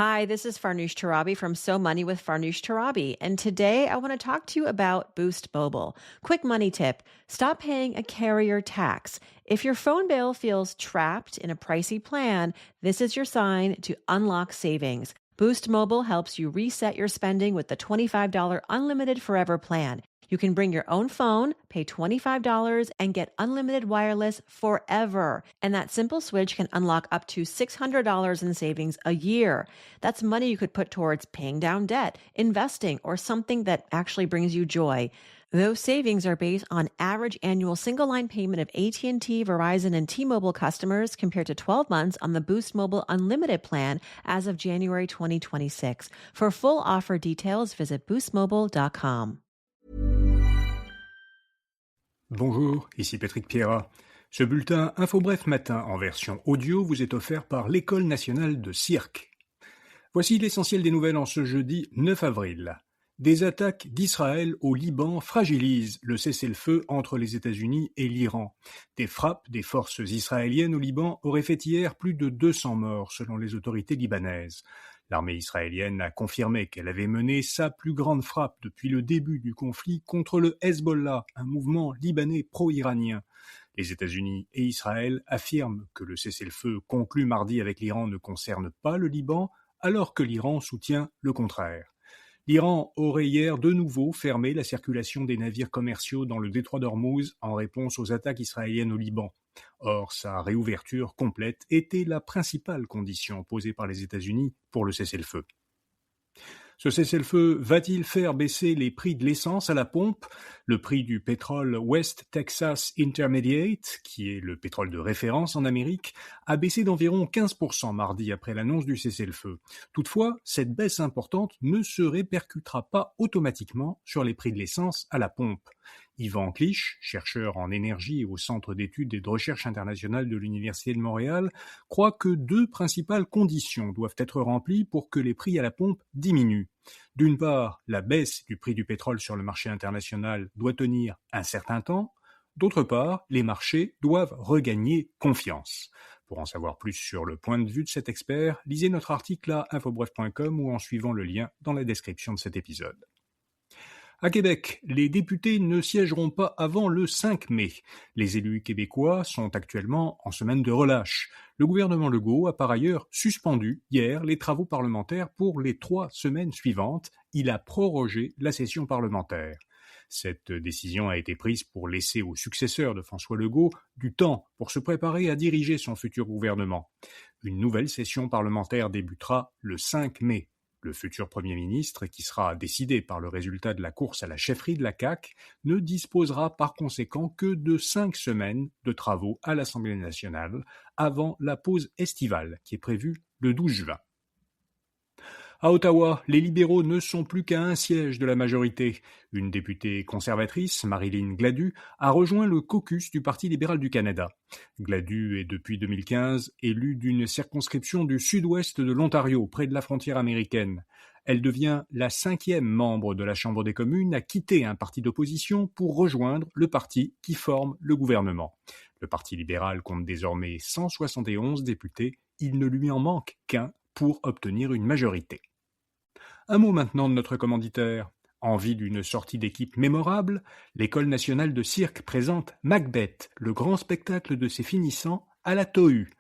Hi, this is Farnoosh Torabi from So Money with Farnoosh Torabi, and today I want to talk to you about Boost Mobile. Quick money tip: stop paying a carrier tax. If your phone bill feels trapped in a pricey plan, this is your sign to unlock savings. Boost Mobile helps you reset your spending with the $25 unlimited forever plan. You can bring your own phone, pay $25, and get unlimited wireless forever. And that simple switch can unlock up to $600 in savings a year. That's money you could put towards paying down debt, investing, or something that actually brings you joy. Those savings are based on average annual single-line payment of AT&T, Verizon, and T-Mobile customers compared to 12 months on the Boost Mobile Unlimited plan as of January 2026. For full offer details, visit boostmobile.com. Bonjour, ici Patrick Pierrat. Ce bulletin InfoBref Matin en version audio vous est offert par l'École nationale de cirque. Voici l'essentiel des nouvelles en ce jeudi 9 avril. Des attaques d'Israël au Liban fragilisent le cessez-le-feu entre les États-Unis et l'Iran. Des frappes des forces israéliennes au Liban auraient fait hier plus de 200 morts selon les autorités libanaises. L'armée israélienne a confirmé qu'elle avait mené sa plus grande frappe depuis le début du conflit contre le Hezbollah, un mouvement libanais pro-iranien. Les États-Unis et Israël affirment que le cessez-le-feu conclu mardi avec l'Iran ne concerne pas le Liban, alors que l'Iran soutient le contraire. L'Iran aurait hier de nouveau fermé la circulation des navires commerciaux dans le détroit d'Ormuz en réponse aux attaques israéliennes au Liban. Or, sa réouverture complète était la principale condition posée par les États-Unis pour le cessez-le-feu. Ce cessez-le-feu va-t-il faire baisser les prix de l'essence à la pompe ? Le prix du pétrole West Texas Intermediate, qui est le pétrole de référence en Amérique, a baissé d'environ 15% mardi après l'annonce du cessez-le-feu. Toutefois, cette baisse importante ne se répercutera pas automatiquement sur les prix de l'essence à la pompe. Yvan Clich, chercheur en énergie au Centre d'études et de recherche internationale de l'Université de Montréal, croit que deux principales conditions doivent être remplies pour que les prix à la pompe diminuent. D'une part, la baisse du prix du pétrole sur le marché international doit tenir un certain temps. D'autre part, les marchés doivent regagner confiance. Pour en savoir plus sur le point de vue de cet expert, lisez notre article à infobref.com ou en suivant le lien dans la description de cet épisode. À Québec, les députés ne siégeront pas avant le 5 mai. Les élus québécois sont actuellement en semaine de relâche. Le gouvernement Legault a par ailleurs suspendu hier les travaux parlementaires pour les 3 semaines suivantes. Il a prorogé la session parlementaire. Cette décision a été prise pour laisser au successeur de François Legault du temps pour se préparer à diriger son futur gouvernement. Une nouvelle session parlementaire débutera le 5 mai. Le futur Premier ministre, qui sera décidé par le résultat de la course à la chefferie de la CAQ, ne disposera par conséquent que de 5 semaines de travaux à l'Assemblée nationale avant la pause estivale qui est prévue le 12 juin. À Ottawa, les libéraux ne sont plus qu'à un siège de la majorité. Une députée conservatrice, Marilyn Gladu, a rejoint le caucus du Parti libéral du Canada. Gladu est depuis 2015 élue d'une circonscription du sud-ouest de l'Ontario, près de la frontière américaine. Elle devient la 5e membre de la Chambre des communes à quitter un parti d'opposition pour rejoindre le parti qui forme le gouvernement. Le Parti libéral compte désormais 171 députés. Il ne lui en manque qu'un pour obtenir une majorité. Un mot maintenant de notre commanditaire. Envie d'une sortie d'équipe mémorable, l'École nationale de cirque présente Macbeth, le grand spectacle de ses finissants, à la Tohu.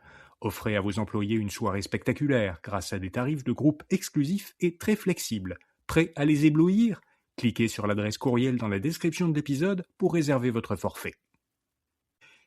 Offrez à vos employés une soirée spectaculaire grâce à des tarifs de groupe exclusifs et très flexibles. Prêt à les éblouir ? Cliquez sur l'adresse courriel dans la description de l'épisode pour réserver votre forfait.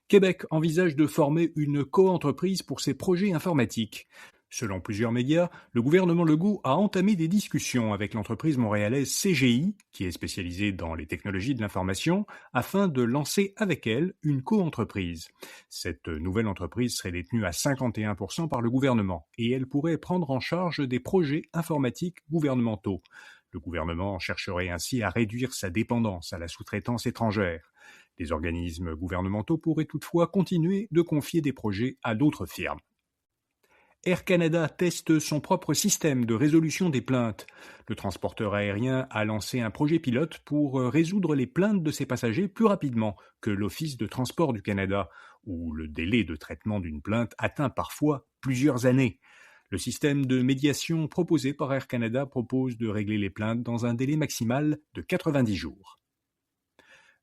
Québec envisage de former une co-entreprise pour ses projets informatiques. Selon plusieurs médias, le gouvernement Legault a entamé des discussions avec l'entreprise montréalaise CGI, qui est spécialisée dans les technologies de l'information, afin de lancer avec elle une co-entreprise. Cette nouvelle entreprise serait détenue à 51% par le gouvernement, et elle pourrait prendre en charge des projets informatiques gouvernementaux. Le gouvernement chercherait ainsi à réduire sa dépendance à la sous-traitance étrangère. Les organismes gouvernementaux pourraient toutefois continuer de confier des projets à d'autres firmes. Air Canada teste son propre système de résolution des plaintes. Le transporteur aérien a lancé un projet pilote pour résoudre les plaintes de ses passagers plus rapidement que l'Office de transport du Canada, où le délai de traitement d'une plainte atteint parfois plusieurs années. Le système de médiation proposé par Air Canada propose de régler les plaintes dans un délai maximal de 90 jours.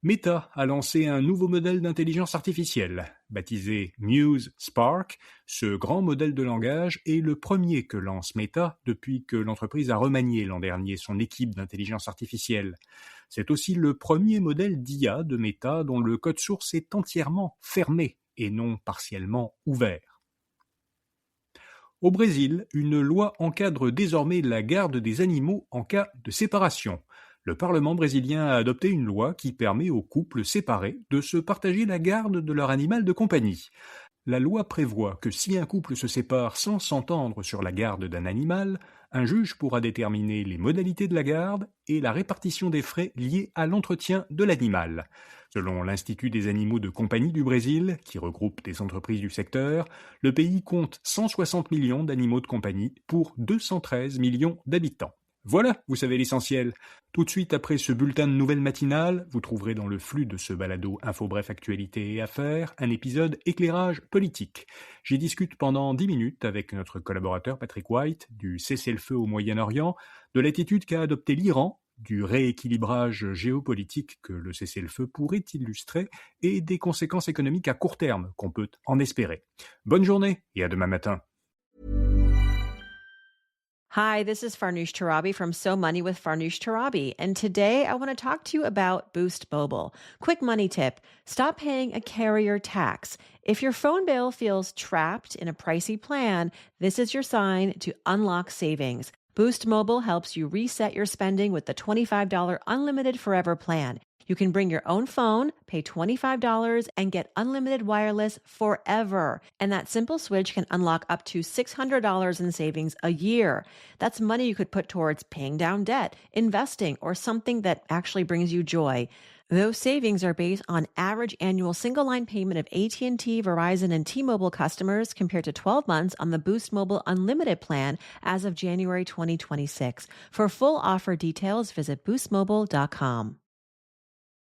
Meta a lancé un nouveau modèle d'intelligence artificielle, baptisé Muse Spark. Ce grand modèle de langage est le premier que lance Meta depuis que l'entreprise a remanié l'an dernier son équipe d'intelligence artificielle. C'est aussi le premier modèle d'IA de Meta dont le code source est entièrement fermé et non partiellement ouvert. Au Brésil, une loi encadre désormais la garde des animaux en cas de séparation. Le Parlement brésilien a adopté une loi qui permet aux couples séparés de se partager la garde de leur animal de compagnie. La loi prévoit que si un couple se sépare sans s'entendre sur la garde d'un animal, un juge pourra déterminer les modalités de la garde et la répartition des frais liés à l'entretien de l'animal. Selon l'Institut des animaux de compagnie du Brésil, qui regroupe des entreprises du secteur, le pays compte 160 millions d'animaux de compagnie pour 213 millions d'habitants. Voilà, vous savez l'essentiel. Tout de suite après ce bulletin de nouvelles matinales, vous trouverez dans le flux de ce balado Infobref Actualité et Affaires un épisode éclairage politique. J'y discute pendant 10 minutes avec notre collaborateur Patrick White du cessez-le-feu au Moyen-Orient, de l'attitude qu'a adoptée l'Iran, du rééquilibrage géopolitique que le cessez-le-feu pourrait illustrer et des conséquences économiques à court terme qu'on peut en espérer. Bonne journée et à demain matin. Hi, this is Farnoosh Torabi from So Money with Farnoosh Torabi, and today I want to talk to you about Boost Mobile. Quick money tip: stop paying a carrier tax. If your phone bill feels trapped in a pricey plan, this is your sign to unlock savings. Boost Mobile helps you reset your spending with the $25 unlimited forever plan. You can bring your own phone, pay $25, and get unlimited wireless forever. And that simple switch can unlock up to $600 in savings a year. That's money you could put towards paying down debt, investing, or something that actually brings you joy. Those savings are based on average annual single-line payment of AT&T, Verizon, and T-Mobile customers compared to 12 months on the Boost Mobile Unlimited plan as of January 2026. For full offer details, visit boostmobile.com.